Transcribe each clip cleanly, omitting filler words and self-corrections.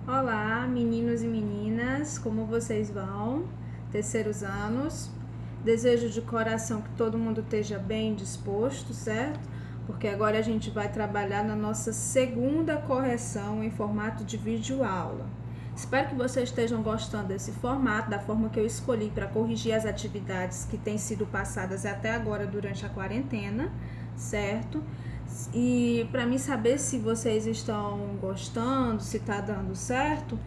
Olá, meninos e meninas, como vocês vão? Terceiros anos. Desejo de coração que todo mundo esteja bem disposto, certo? Porque agora a gente vai trabalhar na nossa segunda correção em formato de videoaula. Espero que vocês estejam gostando desse formato, da forma que eu escolhi para corrigir as atividades que têm sido passadas até agora durante a quarentena, certo? E para mim saber se vocês estão gostando, se está dando certo,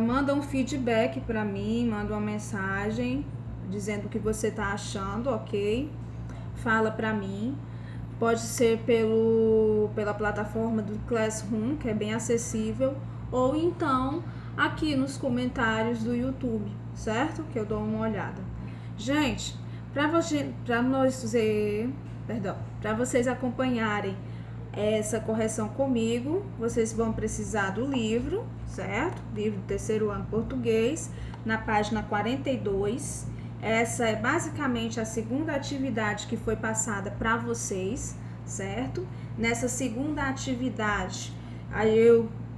manda um feedback para mim, manda uma mensagem dizendo o que você está achando, ok? Fala para mim. Pode ser pela plataforma do Classroom, que é bem acessível, ou então aqui nos comentários do YouTube, certo? Que eu dou uma olhada. Gente, para vocês acompanharem essa correção comigo, vocês vão precisar do livro, certo? Livro do terceiro ano português, na página 42. Essa é basicamente a segunda atividade que foi passada para vocês, certo? Nessa segunda atividade,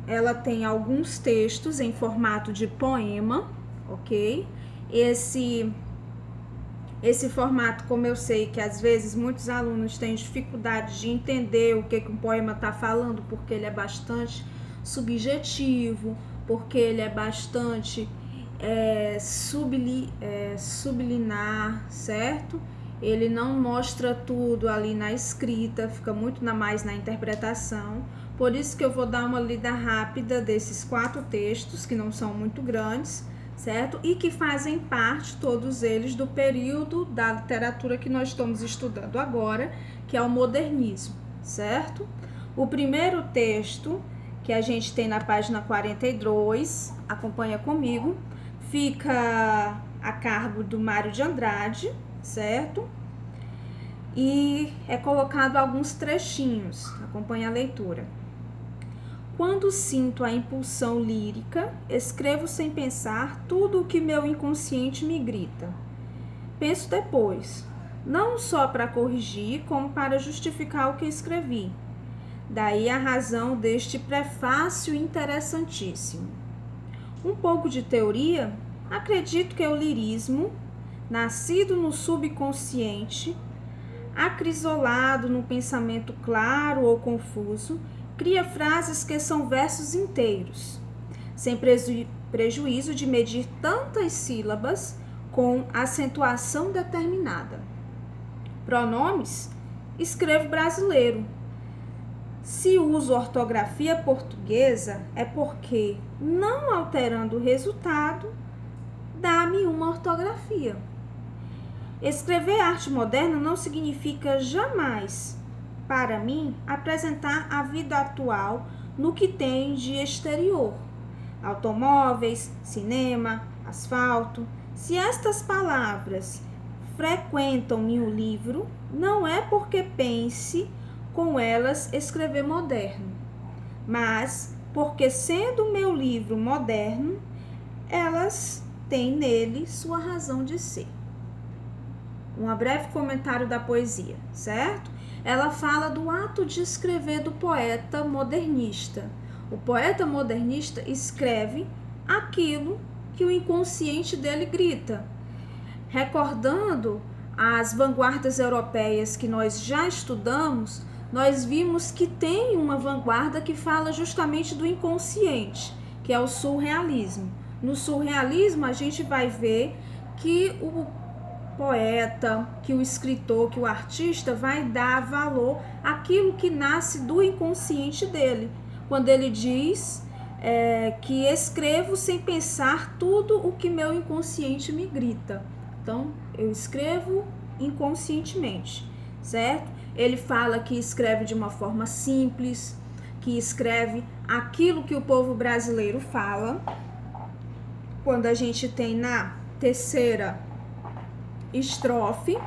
ela tem alguns textos em formato de poema, ok? Esse formato, como eu sei que às vezes muitos alunos têm dificuldade de entender o que um poema está falando, porque ele é bastante subjetivo, porque ele é bastante subliminar, certo? Ele não mostra tudo ali na escrita, fica muito mais na interpretação. Por isso que eu vou dar uma lida rápida desses 4 textos, que não são muito grandes, certo? E que fazem parte, todos eles, do período da literatura que nós estamos estudando agora, que é o modernismo, certo? O primeiro texto, que a gente tem na página 42, acompanha comigo, fica a cargo do Mário de Andrade, certo? E é colocado alguns trechinhos, acompanha a leitura. Quando sinto a impulsão lírica, escrevo sem pensar tudo o que meu inconsciente me grita. Penso depois, não só para corrigir, como para justificar o que escrevi. Daí a razão deste prefácio interessantíssimo. Um pouco de teoria, acredito que o lirismo, nascido no subconsciente, acrisolado no pensamento claro ou confuso, cria frases que são versos inteiros, sem prejuízo de medir tantas sílabas com acentuação determinada. Pronomes? Escrevo brasileiro. Se uso ortografia portuguesa, é porque, não alterando o resultado, dá-me uma ortografia. Escrever arte moderna não significa jamais, para mim, apresentar a vida atual no que tem de exterior. Automóveis, cinema, asfalto. Se estas palavras frequentam-me o livro, não é porque pense com elas escrever moderno, mas porque, sendo meu livro moderno, elas têm nele sua razão de ser. Um breve comentário da poesia, certo? Ela fala do ato de escrever do poeta modernista. O poeta modernista escreve aquilo que o inconsciente dele grita. Recordando as vanguardas europeias que nós já estudamos, nós vimos que tem uma vanguarda que fala justamente do inconsciente, que é o surrealismo. No surrealismo, a gente vai ver que o poeta, que o escritor, que o artista vai dar valor àquilo que nasce do inconsciente dele. Quando ele diz que escrevo sem pensar tudo o que meu inconsciente me grita. Então, eu escrevo inconscientemente, certo? Ele fala que escreve de uma forma simples, que escreve aquilo que o povo brasileiro fala. Quando a gente tem na terceira estrofe,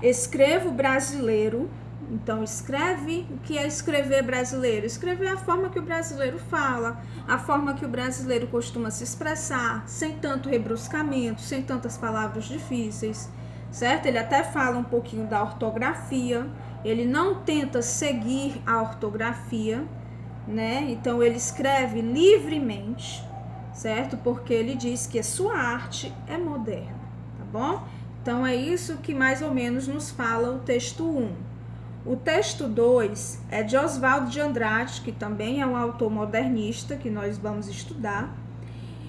escrevo brasileiro. Então, escreve o que é escrever brasileiro? Escrever a forma que o brasileiro fala, a forma que o brasileiro costuma se expressar, sem tanto rebruscamento, sem tantas palavras difíceis, certo? Ele até fala um pouquinho da ortografia, ele não tenta seguir a ortografia, né? Então ele escreve livremente, certo? Porque ele diz que a sua arte é moderna, tá bom? Então é isso que mais ou menos nos fala o texto 1. O texto 2 é de Oswald de Andrade, que também é um autor modernista que nós vamos estudar.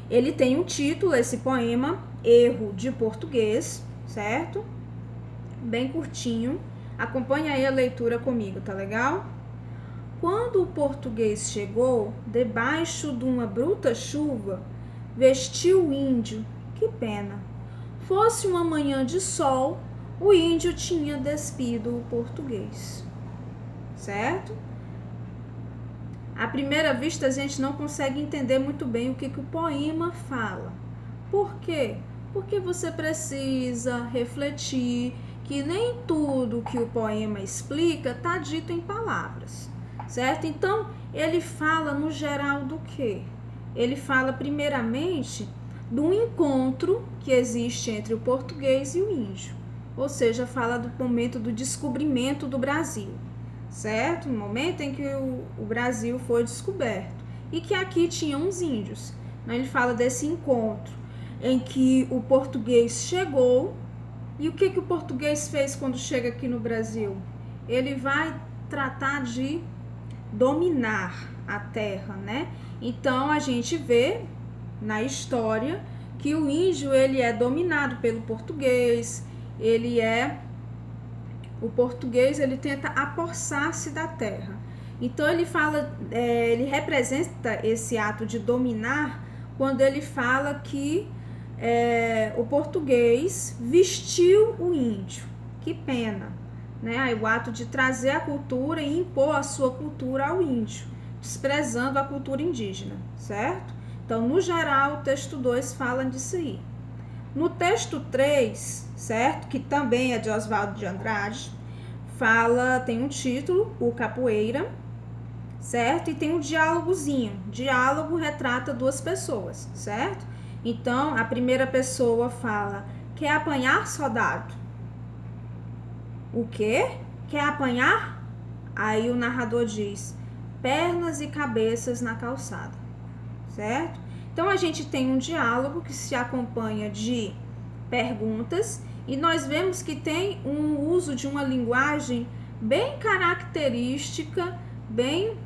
Ele tem um título, esse poema, Erro de Português, certo? Bem curtinho. Acompanha aí a leitura comigo, tá legal? Quando o português chegou, debaixo de uma bruta chuva, vestiu o índio, que pena. Fosse uma manhã de sol, o índio tinha despido o português, certo? À primeira vista a gente não consegue entender muito bem o que o poema fala. Por quê? Porque você precisa refletir que nem tudo que o poema explica está dito em palavras, certo? Então, ele fala no geral do quê? Ele fala primeiramente do encontro que existe entre o português e o índio, ou seja, fala do momento do descobrimento do Brasil, certo? No momento em que o Brasil foi descoberto e que aqui tinha uns índios. Então, ele fala desse encontro em que o português chegou. E o que o português fez quando chega aqui no Brasil? Ele vai tratar de dominar a terra, né? Então a gente vê na história que o índio ele é dominado pelo português, o português ele tenta apossar-se da terra. Então ele fala, ele representa esse ato de dominar quando ele fala que o português vestiu o índio. Que pena, né? O ato de trazer a cultura e impor a sua cultura ao índio, desprezando a cultura indígena, certo? Então, no geral, o texto 2 fala disso aí. No texto 3, certo? Que também é de Oswald de Andrade, tem um título, O Capoeira, certo? E tem um diálogozinho. Diálogo retrata duas pessoas, certo? Então, a primeira pessoa fala, quer apanhar, soldado? O quê? Quer apanhar? Aí o narrador diz, pernas e cabeças na calçada, certo? Então, a gente tem um diálogo que se acompanha de perguntas e nós vemos que tem um uso de uma linguagem bem característica, bem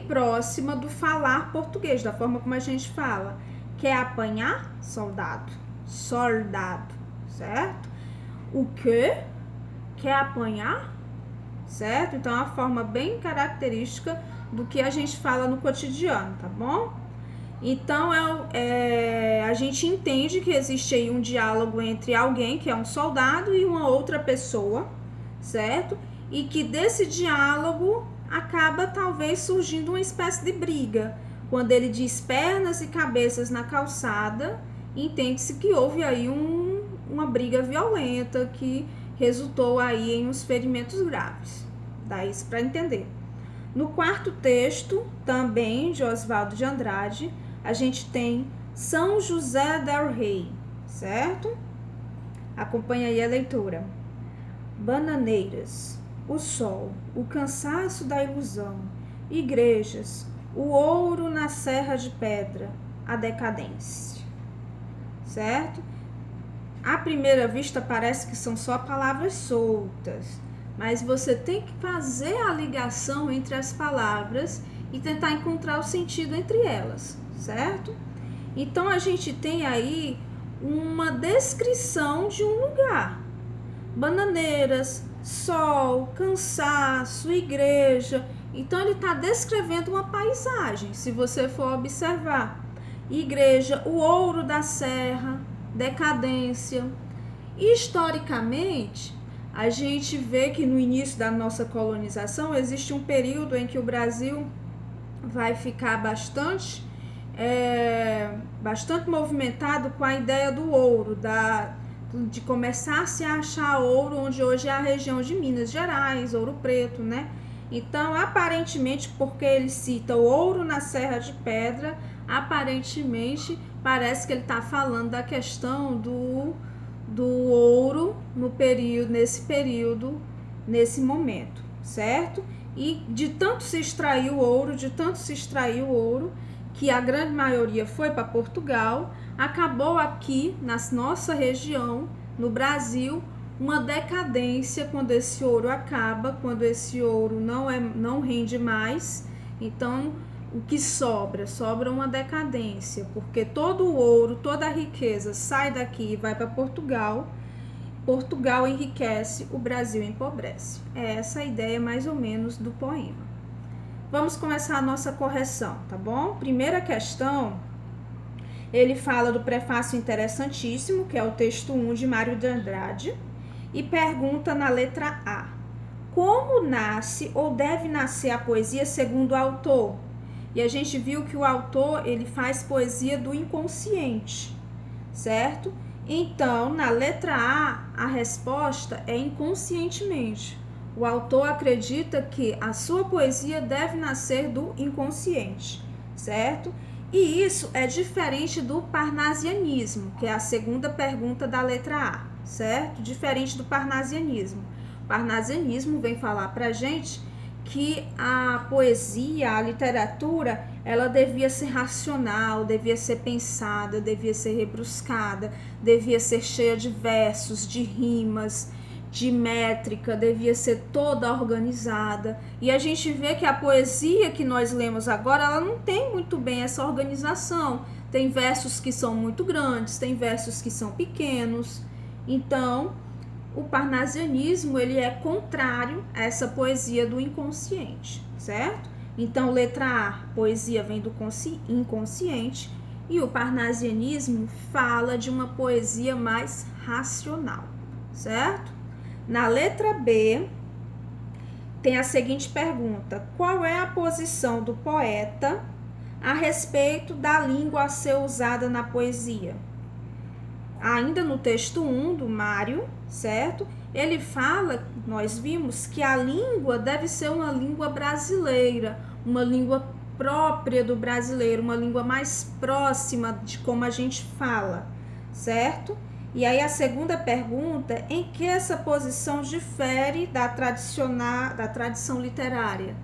próxima do falar português, da forma como a gente fala. Quer apanhar? Soldado. Soldado, certo? O quê? Quer apanhar? Certo? Então, é uma forma bem característica do que a gente fala no cotidiano, tá bom? Então, a gente entende que existe aí um diálogo entre alguém que é um soldado e uma outra pessoa, certo? E que desse diálogo acaba talvez surgindo uma espécie de briga. Quando ele diz pernas e cabeças na calçada, entende-se que houve aí uma briga violenta que resultou aí em uns ferimentos graves. Dá isso para entender. No quarto texto, também de Oswald de Andrade, a gente tem São José del Rei, certo? Acompanha aí a leitura. Bananeiras, o sol, o cansaço da ilusão, igrejas, o ouro na serra de pedra, a decadência, certo? À primeira vista parece que são só palavras soltas, mas você tem que fazer a ligação entre as palavras e tentar encontrar o sentido entre elas, certo? Então a gente tem aí uma descrição de um lugar. Bananeiras, sol, cansaço, igreja. Então ele está descrevendo uma paisagem, se você for observar. Igreja, o ouro da serra, decadência. Historicamente, a gente vê que no início da nossa colonização existe um período em que o Brasil vai ficar bastante movimentado com a ideia do ouro, de começar a se achar ouro, onde hoje é a região de Minas Gerais, Ouro Preto, né? Então, aparentemente, porque ele cita o ouro na Serra de Pedra, aparentemente parece que ele está falando da questão do ouro nesse momento, certo? e de tanto se extrair o ouro, que a grande maioria foi para Portugal, acabou aqui na nossa região, no Brasil, uma decadência quando esse ouro acaba, quando esse ouro não rende mais. Então, o que sobra uma decadência, porque todo o ouro, toda a riqueza sai daqui e vai para Portugal. Portugal enriquece, o Brasil empobrece. É essa a ideia mais ou menos do poema. Vamos começar a nossa correção, tá bom? Primeira questão, ele fala do prefácio interessantíssimo, que é o texto 1 de Mário de Andrade, e pergunta na letra A: como nasce ou deve nascer a poesia segundo o autor? E a gente viu que o autor, ele faz poesia do inconsciente, certo? Então, na letra A, a resposta é inconscientemente. O autor acredita que a sua poesia deve nascer do inconsciente, certo? E isso é diferente do parnasianismo, que é a segunda pergunta da letra A, certo? Diferente do parnasianismo. O parnasianismo vem falar pra gente que a poesia, a literatura, ela devia ser racional, devia ser pensada, devia ser rebruscada, devia ser cheia de versos, de rimas, de métrica, devia ser toda organizada. E a gente vê que a poesia que nós lemos agora, ela não tem muito bem essa organização. Tem versos que são muito grandes, tem versos que são pequenos. Então, o parnasianismo, ele é contrário a essa poesia do inconsciente, certo? Então, letra A, poesia vem do inconsciente, e o parnasianismo fala de uma poesia mais racional, certo? Na letra B, tem a seguinte pergunta: qual é a posição do poeta a respeito da língua a ser usada na poesia? Ainda no texto 1 do Mário, certo? Ele fala, nós vimos, que a língua deve ser uma língua brasileira, uma língua própria do brasileiro, uma língua mais próxima de como a gente fala, certo? E aí a segunda pergunta, em que essa posição difere da tradição literária?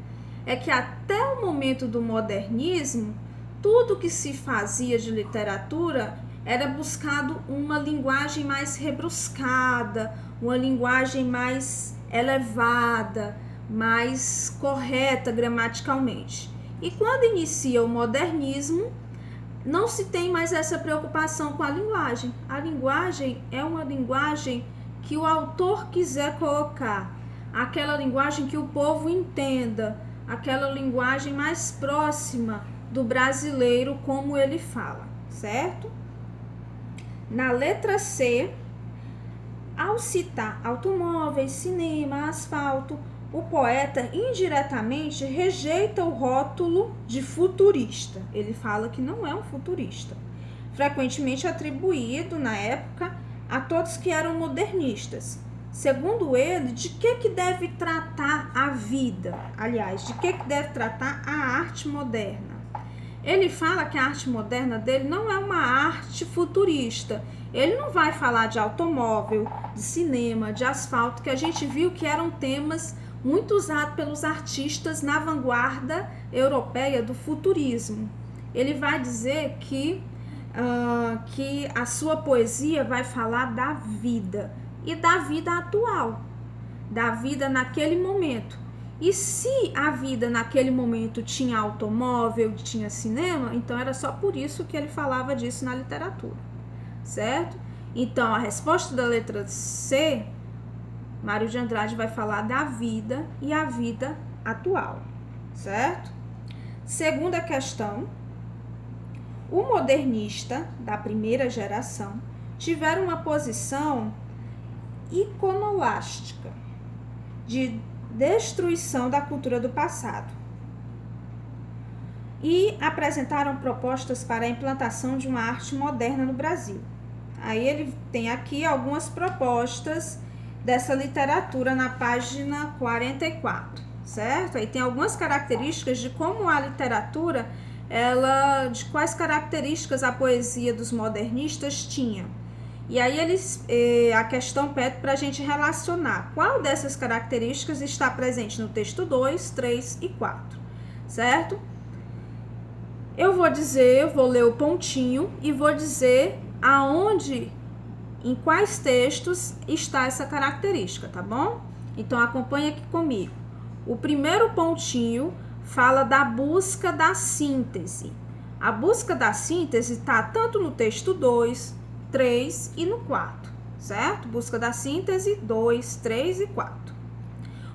É que até o momento do modernismo, tudo que se fazia de literatura era buscado uma linguagem mais rebruscada, uma linguagem mais elevada, mais correta gramaticalmente. E quando inicia o modernismo, não se tem mais essa preocupação com a linguagem. A linguagem é uma linguagem que o autor quiser colocar, aquela linguagem que o povo entenda, aquela linguagem mais próxima do brasileiro como ele fala, certo? Na letra C, ao citar automóveis, cinema, asfalto, o poeta indiretamente rejeita o rótulo de futurista. Ele fala que não é um futurista, frequentemente atribuído na época a todos que eram modernistas. Segundo ele, de que deve tratar a vida? Aliás, de que deve tratar a arte moderna? Ele fala que a arte moderna dele não é uma arte futurista. Ele não vai falar de automóvel, de cinema, de asfalto, que a gente viu que eram temas muito usados pelos artistas na vanguarda europeia do futurismo. Ele vai dizer que a sua poesia vai falar da vida e da vida atual, da vida naquele momento. E se a vida naquele momento tinha automóvel, tinha cinema, então era só por isso que ele falava disso na literatura, certo? Então, a resposta da letra C, Mário de Andrade vai falar da vida e a vida atual, certo? Segunda questão: o modernista da primeira geração tiveram uma posição iconolástica, de destruição da cultura do passado, e apresentaram propostas para a implantação de uma arte moderna no Brasil. Aí ele tem aqui algumas propostas dessa literatura na página 44, certo? Aí tem algumas características de como a literatura, de quais características a poesia dos modernistas tinha. E aí a questão pede para a gente relacionar qual dessas características está presente no texto 2, 3 e 4, certo? Eu vou ler o pontinho e vou dizer aonde, em quais textos está essa característica, tá bom? Então acompanha aqui comigo. O primeiro pontinho fala da busca da síntese. A busca da síntese está tanto no texto 2, 3 e no 4, certo? Busca da síntese 2, 3 e 4.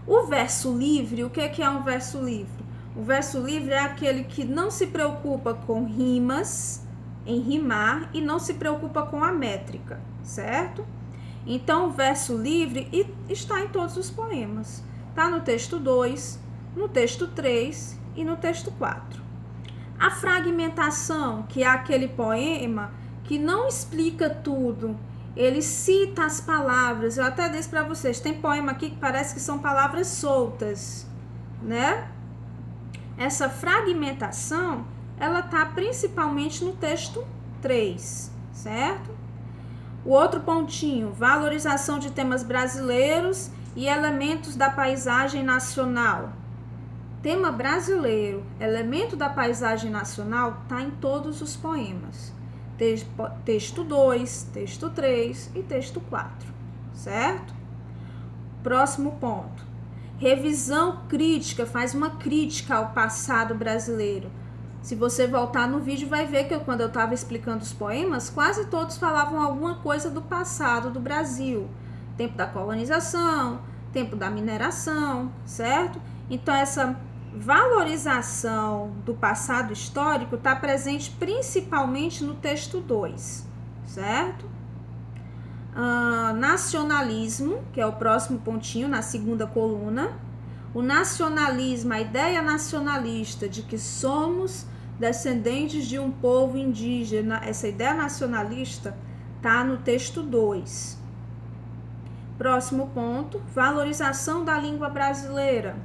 O verso livre, o que é um verso livre? O verso livre é aquele que não se preocupa com rimas, em rimar, e não se preocupa com a métrica, certo? Então, o verso livre está em todos os poemas. Está no texto 2, no texto 3 e no texto 4. A fragmentação, que é aquele poema que não explica tudo, ele cita as palavras. Eu até disse para vocês, tem poema aqui que parece que são palavras soltas, né? Essa fragmentação, ela está principalmente no texto 3, certo? O outro pontinho, valorização de temas brasileiros e elementos da paisagem nacional. Tema brasileiro, elemento da paisagem nacional, está em todos os poemas. Texto 2, texto 3 e texto 4, certo? Próximo ponto. Revisão crítica, faz uma crítica ao passado brasileiro. Se você voltar no vídeo, vai ver que quando eu estava explicando os poemas, quase todos falavam alguma coisa do passado do Brasil. Tempo da colonização, tempo da mineração, certo? Então, essa valorização do passado histórico está presente principalmente no texto 2, certo? Nacionalismo, que é o próximo pontinho na segunda coluna. O nacionalismo, a ideia nacionalista de que somos descendentes de um povo indígena, essa ideia nacionalista está no texto 2. Próximo ponto, valorização da língua brasileira.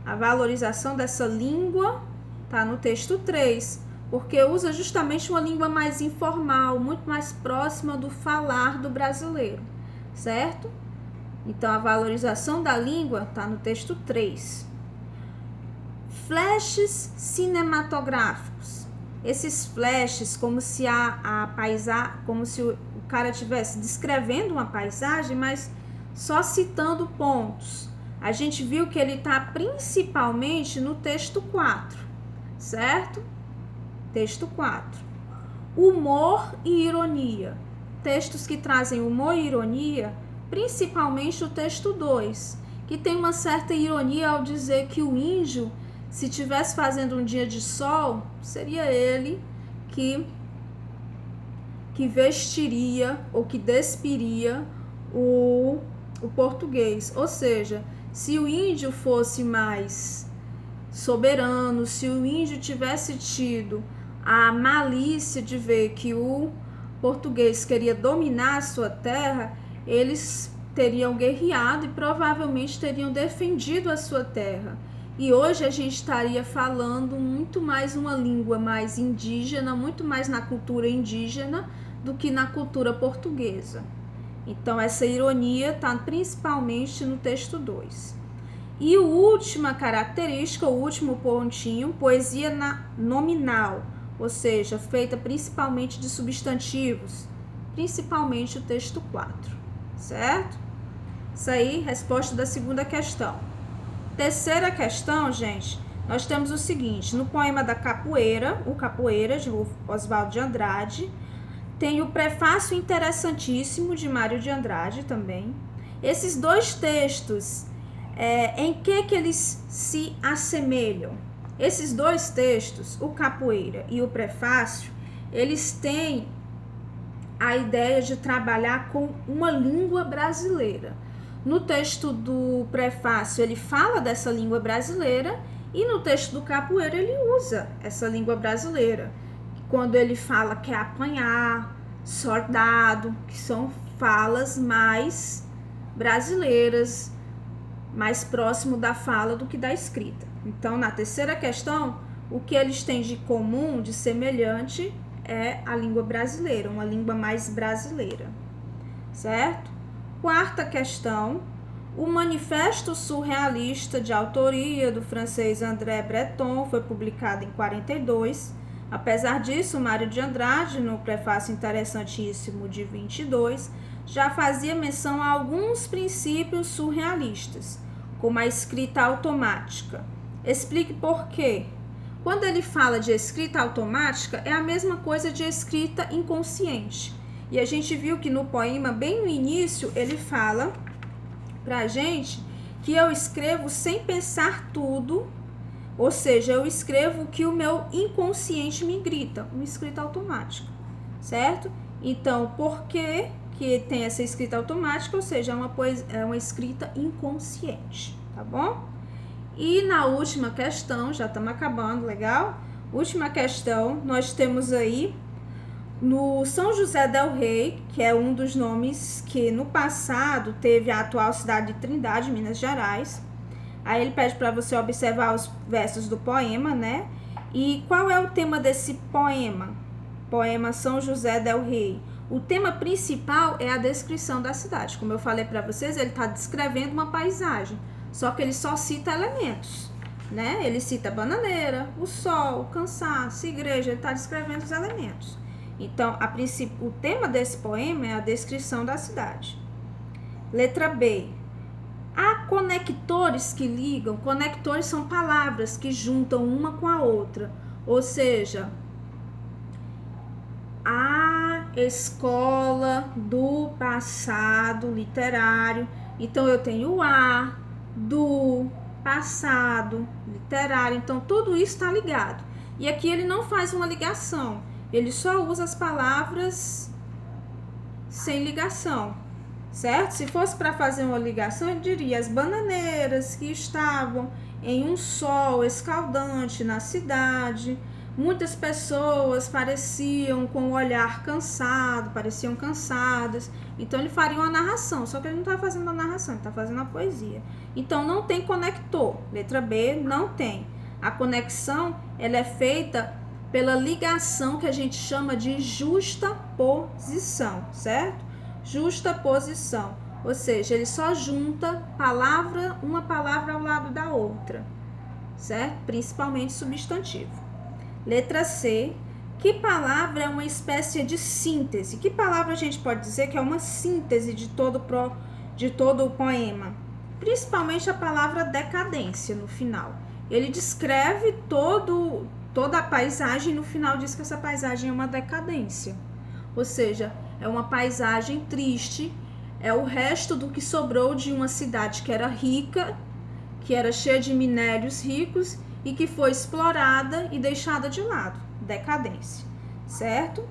A valorização dessa língua está no texto 3, porque usa justamente uma língua mais informal, muito mais próxima do falar do brasileiro, certo? Então, a valorização da língua está no texto 3. Flashes cinematográficos. Esses flashes, como se como se o cara estivesse descrevendo uma paisagem, mas só citando pontos. A gente viu que ele está principalmente no texto 4, certo? Texto 4. Humor e ironia. Textos que trazem humor e ironia, principalmente o texto 2, que tem uma certa ironia ao dizer que o índio, se estivesse fazendo um dia de sol, seria ele que vestiria ou que despiria o português. Ou seja, se o índio fosse mais soberano, se o índio tivesse tido a malícia de ver que o português queria dominar a sua terra, eles teriam guerreado e provavelmente teriam defendido a sua terra. E hoje a gente estaria falando muito mais uma língua mais indígena, muito mais na cultura indígena do que na cultura portuguesa. Então, essa ironia está principalmente no texto 2. E a última característica, o último pontinho, poesia nominal, ou seja, feita principalmente de substantivos, principalmente o texto 4, certo? Isso aí, resposta da segunda questão. Terceira questão, gente, nós temos o seguinte, no poema da Capoeira, o Capoeira, de Oswald de Andrade, tem o prefácio interessantíssimo de Mário de Andrade também. Esses dois textos, em que eles se assemelham? Esses dois textos, o Capoeira e o prefácio, eles têm a ideia de trabalhar com uma língua brasileira. No texto do prefácio, ele fala dessa língua brasileira e no texto do Capoeira, ele usa essa língua brasileira. Quando ele fala que é apanhar, soldado, que são falas mais brasileiras, mais próximo da fala do que da escrita. Então, na terceira questão, o que eles têm de comum, de semelhante, é a língua brasileira, uma língua mais brasileira. certo? Quarta questão, o Manifesto Surrealista, de autoria do francês André Breton, foi publicado em 42. Apesar disso, Mário de Andrade, no prefácio interessantíssimo de 22, já fazia menção a alguns princípios surrealistas, como a escrita automática. Explique por quê. Quando ele fala de escrita automática, é a mesma coisa de escrita inconsciente. E a gente viu que no poema, bem no início, ele fala pra gente que eu escrevo sem pensar tudo, ou seja, eu escrevo o que o meu inconsciente me grita, uma escrita automática, certo? Então, por que tem essa escrita automática? Ou seja, é uma escrita inconsciente, tá bom? E na última questão, já estamos acabando, legal? Última questão, nós temos aí no São José del Rei, que é um dos nomes que no passado teve a atual cidade de Trindade, Minas Gerais. Aí ele pede para você observar os versos do poema, né? E qual é o tema desse poema? Poema São José del Rei. O tema principal é a descrição da cidade. Como eu falei para vocês, ele está descrevendo uma paisagem, só que ele só cita elementos, né? Ele cita bananeira, o sol, o cansaço, a igreja, ele está descrevendo os elementos. Então, a princípio, o tema desse poema é a descrição da cidade. Letra B. Há conectores que ligam. Conectores são palavras que juntam uma com a outra. Ou seja, a escola do passado literário. Então, eu tenho o a, do, passado, literário. Então, tudo isso está ligado. E aqui ele não faz uma ligação. Ele só usa as palavras sem ligação, certo? Se fosse para fazer uma ligação, eu diria as bananeiras que estavam em um sol escaldante na cidade. Muitas pessoas pareciam com o olhar cansado, pareciam cansadas. Então ele faria uma narração, só que ele não está fazendo a narração, ele está fazendo a poesia. Então não tem conector. Letra B, não tem. A conexão, ela é feita pela ligação que a gente chama de justaposição, certo? Justaposição, ou seja, ele só junta uma palavra ao lado da outra, certo? Principalmente substantivo. Letra C, que palavra é uma espécie de síntese? Que palavra a gente pode dizer que é uma síntese de todo o poema? Principalmente a palavra decadência no final. Ele descreve toda a paisagem, no final diz que essa paisagem é uma decadência, ou seja, é uma paisagem triste, é o resto do que sobrou de uma cidade que era rica, que era cheia de minérios ricos e que foi explorada e deixada de lado, decadência, certo?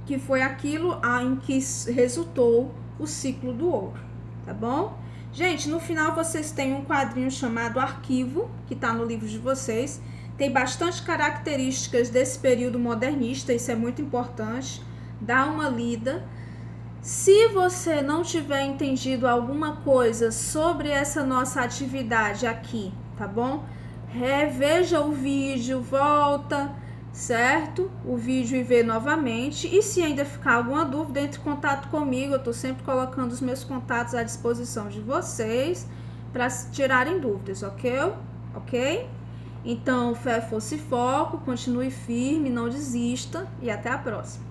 Que foi aquilo em que resultou o ciclo do ouro, tá bom? Gente, no final vocês têm um quadrinho chamado Arquivo, que está no livro de vocês. Tem bastante características desse período modernista, isso é muito importante. Dá uma lida. Se você não tiver entendido alguma coisa sobre essa nossa atividade aqui, tá bom? Reveja o vídeo, volta, certo? O vídeo e vê novamente. E se ainda ficar alguma dúvida, entre em contato comigo. Eu tô sempre colocando os meus contatos à disposição de vocês para tirarem dúvidas, ok? Então, fé, força e foco, continue firme, não desista e até a próxima.